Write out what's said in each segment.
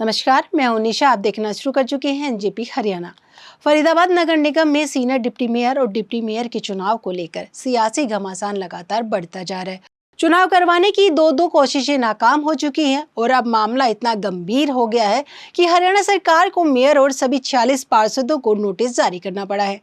नमस्कार, मैं हूं निशा। आप देखना शुरू कर चुके हैं एनजेपी हरियाणा। फरीदाबाद नगर निगम में सीनियर डिप्टी मेयर और डिप्टी मेयर के चुनाव को लेकर सियासी घमासान लगातार बढ़ता जा रहा है। चुनाव करवाने की दो कोशिशें नाकाम हो चुकी हैं और अब मामला इतना गंभीर हो गया है कि हरियाणा सरकार को मेयर और सभी 46 पार्षदों को नोटिस जारी करना पड़ा है।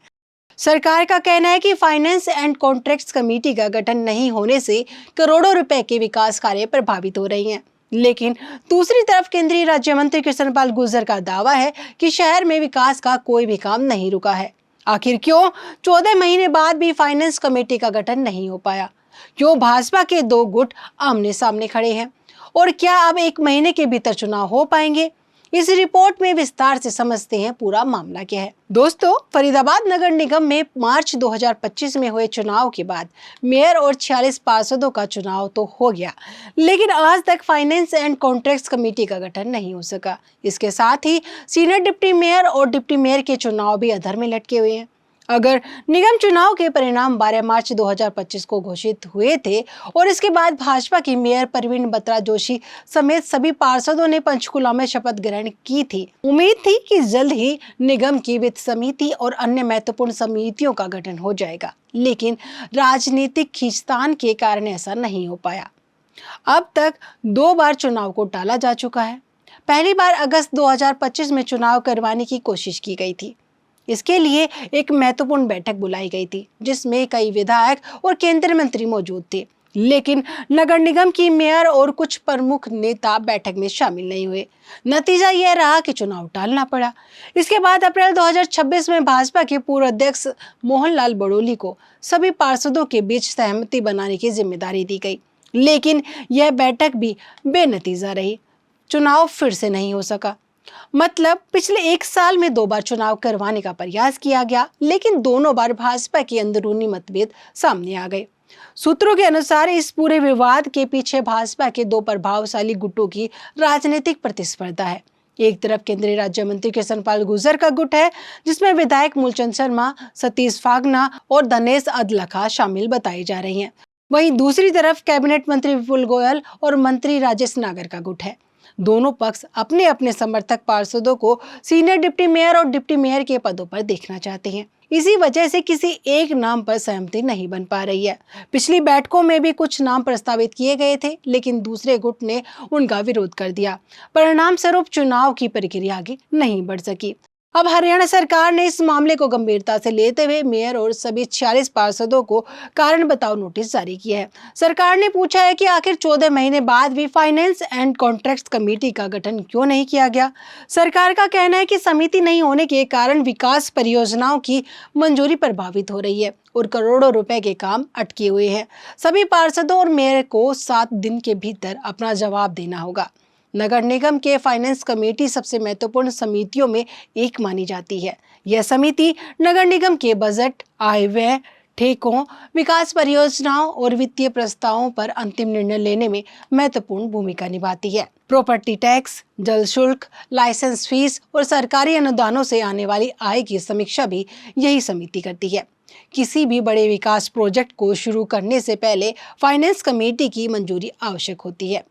सरकार का कहना है कि फाइनेंस एंड कॉन्ट्रैक्ट्स कमेटी का गठन नहीं होने से करोड़ों रुपए के विकास कार्य प्रभावित हो रही हैं। लेकिन दूसरी तरफ केंद्रीय राज्य मंत्री कृष्णपाल गुर्जर का दावा है कि शहर में विकास का कोई भी काम नहीं रुका है। आखिर क्यों 14 महीने बाद भी फाइनेंस कमेटी का गठन नहीं हो पाया? क्यों भाजपा के दो गुट आमने सामने खड़े हैं? और क्या अब 1 महीने के भीतर चुनाव हो पाएंगे? इस रिपोर्ट में विस्तार से समझते हैं पूरा मामला क्या है। दोस्तों, फरीदाबाद नगर निगम में मार्च 2025 में हुए चुनाव के बाद मेयर और 46 पार्षदों का चुनाव तो हो गया, लेकिन आज तक फाइनेंस एंड कॉन्ट्रैक्ट्स कमेटी का गठन नहीं हो सका। इसके साथ ही सीनियर डिप्टी मेयर और डिप्टी मेयर के चुनाव भी अधर में लटके हुए हैं। अगर निगम चुनाव के परिणाम 12 मार्च 2025 को घोषित हुए थे और इसके बाद भाजपा की मेयर परवीन बत्रा जोशी समेत सभी पार्षदों ने पंचकुला में शपथ ग्रहण की थी। उम्मीद थी कि जल्द ही निगम की वित्त समिति और अन्य महत्वपूर्ण समितियों का गठन हो जाएगा, लेकिन राजनीतिक खींचतान के कारण ऐसा नहीं हो पाया। अब तक 2 बार चुनाव को टाला जा चुका है। पहली बार अगस्त 2025 में चुनाव करवाने की कोशिश की गई थी। इसके लिए एक महत्वपूर्ण बैठक बुलाई गई थी, जिसमें कई विधायक और केंद्रीय मंत्री मौजूद थे, लेकिन नगर निगम की मेयर और कुछ प्रमुख नेता बैठक में शामिल नहीं हुए। नतीजा यह रहा कि चुनाव टालना पड़ा। इसके बाद अप्रैल 2026 में भाजपा के पूर्व अध्यक्ष मोहनलाल बड़ोली को सभी पार्षदों के बीच सहमति बनाने की जिम्मेदारी दी गई, लेकिन यह बैठक भी बेनतीजा रही। चुनाव फिर से नहीं हो सका। मतलब पिछले 1 साल में 2 बार चुनाव करवाने का प्रयास किया गया, लेकिन दोनों बार भाजपा के अंदरूनी मतभेद सामने आ गए। सूत्रों के अनुसार इस पूरे विवाद के पीछे भाजपा के 2 प्रभावशाली गुटों की राजनीतिक प्रतिस्पर्धा है। एक तरफ केंद्रीय राज्य मंत्री कृष्णपाल गुर्जर का गुट है, जिसमें विधायक मूलचंद शर्मा, सतीश फागना और धनेश अदलखा शामिल बताई जा रही हैं। वहीं दूसरी तरफ कैबिनेट मंत्री विपुल गोयल और मंत्री राजेश नागर का गुट है। दोनों पक्ष अपने अपने समर्थक पार्षदों को सीनियर डिप्टी मेयर और डिप्टी मेयर के पदों पर देखना चाहते हैं। इसी वजह से किसी एक नाम पर सहमति नहीं बन पा रही है। पिछली बैठकों में भी कुछ नाम प्रस्तावित किए गए थे, लेकिन दूसरे गुट ने उनका विरोध कर दिया। परिणाम स्वरूप चुनाव की प्रक्रिया आगे नहीं बढ़ सकी। अब हरियाणा सरकार ने इस मामले को गंभीरता से लेते हुए मेयर और सभी 46 पार्षदों को कारण बताओ नोटिस जारी किया है। सरकार ने पूछा है कि आखिर 14 महीने बाद भी फाइनेंस एंड कॉन्ट्रैक्ट्स कमेटी का गठन क्यों नहीं किया गया। सरकार का कहना है कि समिति नहीं होने के कारण विकास परियोजनाओं की मंजूरी प्रभावित हो रही है और करोड़ों रुपए के काम अटके हुए हैं। सभी पार्षदों और मेयर को 7 दिन के भीतर अपना जवाब देना होगा। नगर निगम के फाइनेंस कमेटी सबसे महत्वपूर्ण समितियों में एक मानी जाती है। यह समिति नगर निगम के बजट, आय व्यय, ठेकों, विकास परियोजनाओं और वित्तीय प्रस्तावों पर अंतिम निर्णय लेने में महत्वपूर्ण भूमिका निभाती है। प्रॉपर्टी टैक्स, जल शुल्क, लाइसेंस फीस और सरकारी अनुदानों से आने वाली आय की समीक्षा भी यही समिति करती है। किसी भी बड़े विकास प्रोजेक्ट को शुरू करने से पहले फाइनेंस कमेटी की मंजूरी आवश्यक होती है।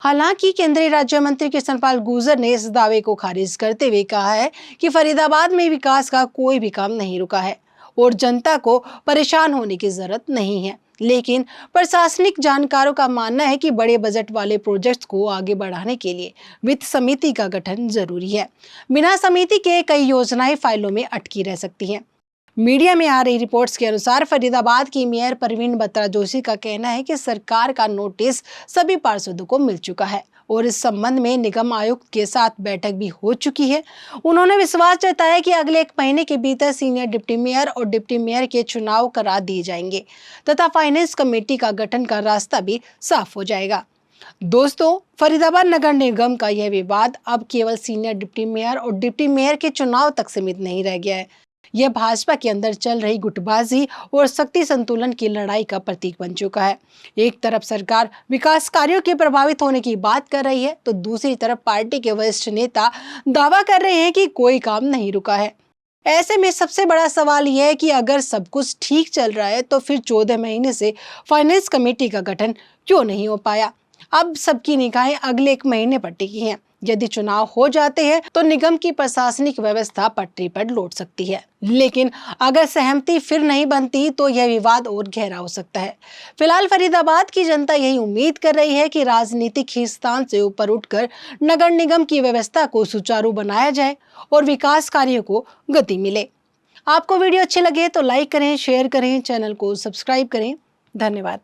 हालांकि केंद्रीय राज्य मंत्री कृष्णपाल गुर्जर ने इस दावे को खारिज करते हुए कहा है कि फरीदाबाद में विकास का कोई भी काम नहीं रुका है और जनता को परेशान होने की जरूरत नहीं है। लेकिन प्रशासनिक जानकारों का मानना है कि बड़े बजट वाले प्रोजेक्ट्स को आगे बढ़ाने के लिए वित्त समिति का गठन जरूरी है। बिना समिति के कई योजनाएं फाइलों में अटकी रह सकती हैं। मीडिया में आ रही रिपोर्ट्स के अनुसार फरीदाबाद की मेयर परवीन बत्रा जोशी का कहना है कि सरकार का नोटिस सभी पार्षदों को मिल चुका है और इस संबंध में निगम आयुक्त के साथ बैठक भी हो चुकी है। उन्होंने विश्वास जताया कि अगले 1 महीने के भीतर सीनियर डिप्टी मेयर और डिप्टी मेयर के चुनाव करा दिए जाएंगे तथा फाइनेंस कमेटी का गठन का रास्ता भी साफ हो जाएगा। दोस्तों, फरीदाबाद नगर निगम का यह विवाद अब केवल सीनियर डिप्टी मेयर और डिप्टी मेयर के चुनाव तक सीमित नहीं रह गया है। यह भाजपा के अंदर चल रही गुटबाजी और शक्ति संतुलन की लड़ाई का प्रतीक बन चुका है। एक तरफ सरकार विकास कार्यों के प्रभावित होने की बात कर रही है, तो दूसरी तरफ पार्टी के वरिष्ठ नेता दावा कर रहे हैं कि कोई काम नहीं रुका है। ऐसे में सबसे बड़ा सवाल यह है कि अगर सब कुछ ठीक चल रहा है तो फिर 14 महीने से फाइनेंस कमेटी का गठन क्यों नहीं हो पाया। अब सबकी निगाहें अगले 1 महीने पर टिकी हैं। यदि चुनाव हो जाते हैं तो निगम की प्रशासनिक व्यवस्था पटरी पर लौट सकती है, लेकिन अगर सहमति फिर नहीं बनती तो यह विवाद और गहरा हो सकता है। फिलहाल फरीदाबाद की जनता यही उम्मीद कर रही है कि राजनीतिक खींचतान से ऊपर उठकर नगर निगम की व्यवस्था को सुचारू बनाया जाए और विकास कार्यों को गति मिले। आपको वीडियो अच्छे लगे तो लाइक करें, शेयर करें, चैनल को सब्सक्राइब करें। धन्यवाद।